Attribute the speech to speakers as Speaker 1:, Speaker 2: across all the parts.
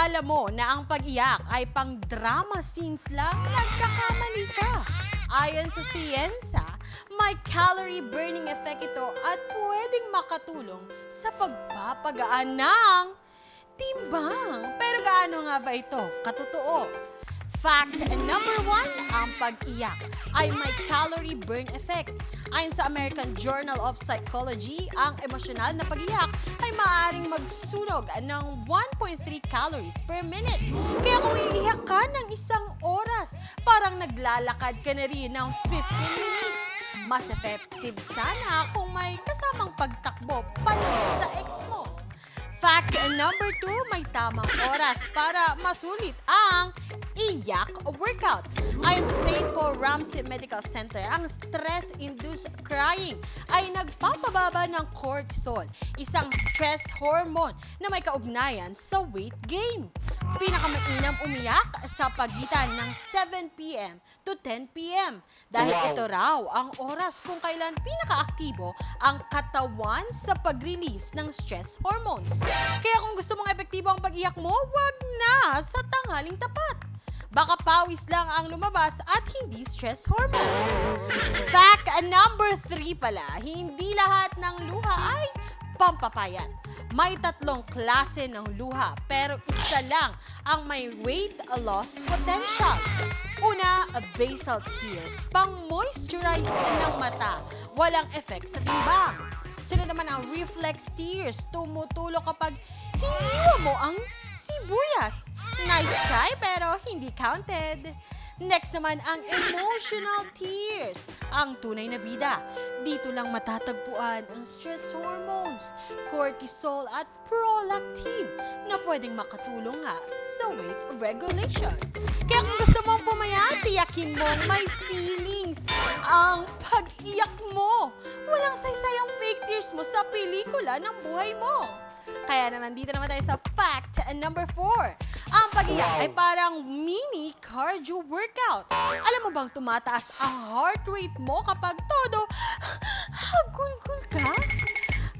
Speaker 1: akala mo na ang pag-iyak ay pang drama scenes lang, nagkakamali ka. Ayon sa siyensa, may calorie burning effect ito at pwedeng makatulong sa pagpapagaan ng timbang. Pero gaano nga ba ito katotoo? Fact number 1, ang pag-iyak ay may calorie burn effect. Ayon sa American Journal of Psychology, ang emosyonal na pag-iyak ay maaaring magsunog ng 1.3 calories per minute. Kaya kung iiyak ka ng isang oras, parang naglalakad ka na rin ng 15 minutes. Mas effective sana kung may kasamang pagtakbo palang sa ex mo. Fact number 2, may tamang oras para masulit ang iyak workout. Ayon sa St. Paul Ramsey Medical Center, ang stress-induced crying ay nagpapababa ng cortisol, isang stress hormone na may kaugnayan sa weight gain. Pinakamainam umiyak sa pagitan ng 7 p.m. to 10 p.m. dahil ito raw ang oras kung kailan pinakaaktibo ang katawan sa pag-release ng stress hormones. Kaya kung gusto mong epektibo ang pag-iyak mo, wag na sa tanghaling tapat. Baka pawis lang ang lumabas at hindi stress hormones. Fact number 3 pala, hindi lahat ng luha ay pampapayat. May 3 klase ng luha, pero isa lang ang may weight loss potential. Una, basal tears, pang-moisturize ng mata, walang effect sa timbang. Sunod naman ang reflex tears, tumutulong kapag hiniwa mo ang sibuyas. Nice try pero hindi counted. Next naman ang emotional tears, ang tunay na bida. Dito lang matatagpuan ang stress hormones, cortisol at prolactin na pwedeng makatulong nga sa weight regulation. Kaya kung gusto mong pumayat, tiyakin mong may feelings ang pag-iyak mo. Walang saysayang fake tears mo sa pelikula ng buhay mo. Kaya naman dito naman tayo sa fact number 4. Ang pag-iyak ay parang mini cardio workout. Alam mo bang tumataas ang heart rate mo kapag todo hagulgul ka?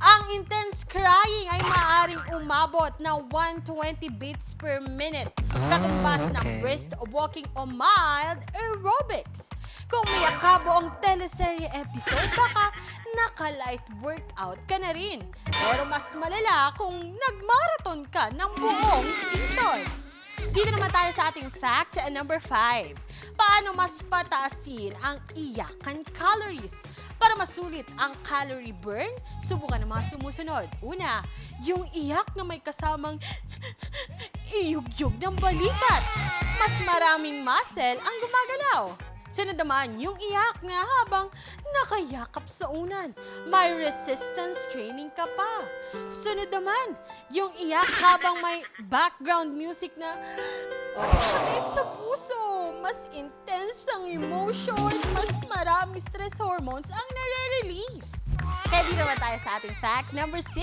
Speaker 1: Ang intense crying ay maaaring umabot ng 120 beats per minute, katumbas ng brisk walking o mild aerobics. Kung may akabo ang teleserye episode, baka naka-light workout ka na rin. Pero mas malala kung nag-marathon ka ng buong season. Dito naman tayo sa ating fact number 5. Paano mas pataasin ang iyakan calories? Para masulit ang calorie burn, subukan ang mga sumusunod. Una, yung iyak na may kasamang iyug-yug ng balikat. Mas maraming muscle ang gumagalaw. Sunod naman, yung iyak na habang nakayakap sa unan. May resistance training ka pa. Sunod naman, yung iyak habang may background music na masakit sa puso. Mas intense ang emotion, mas maraming stress hormones ang nare-release. Kaya di naman tayo sa ating fact number 6.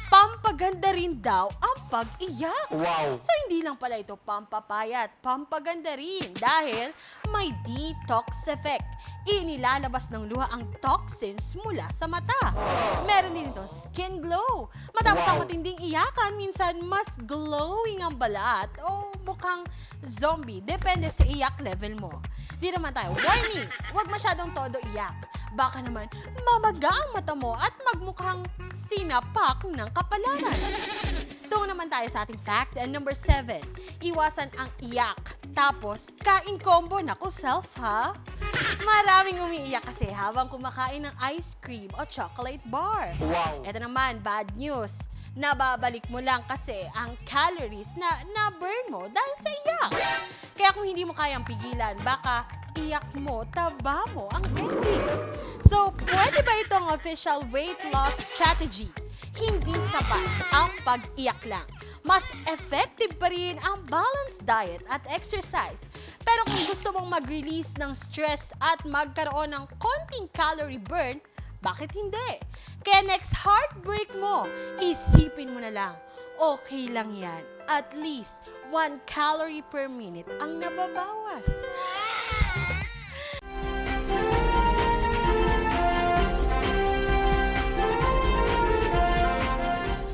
Speaker 1: Pampaganda rin daw ang pag-iyak.
Speaker 2: Wow!
Speaker 1: So, hindi lang pala ito pampapayat, pampaganda rin dahil may detox effect. Inilalabas ng luha ang toxins mula sa mata. Meron din itong skin glow. Matapos ang matinding iyakan, minsan mas glowing ang balat o mukhang zombie. Depende sa iyak level mo. Di naman tayo. Warning! Huwag masyadong todo iyak. Baka naman mamaga ang mata mo at magmukhang sinapak ng kapalaran. Tungo naman tayo sa ating fact number 7. Iwasan ang iyak. Tapos, kain combo. Naku, self ha? Maraming umiiyak kasi habang kumakain ng ice cream o chocolate bar.
Speaker 2: Wow!
Speaker 1: Ito naman, bad news. Nababalik mo lang kasi ang calories na na-burn mo dahil sa iyak. Kaya kung hindi mo kayang pigilan, baka iyak mo, taba mo ang ending. So, pwede ba itong official weight loss strategy? Hindi sapat ang pag-iyak lang. Mas effective pa rin ang balanced diet at exercise. Pero kung gusto mong mag-release ng stress at magkaroon ng konting calorie burn, bakit hindi? Kaya next heartbreak mo, isipin mo na lang, okay lang yan. At least 1 calorie per minute ang nababawas.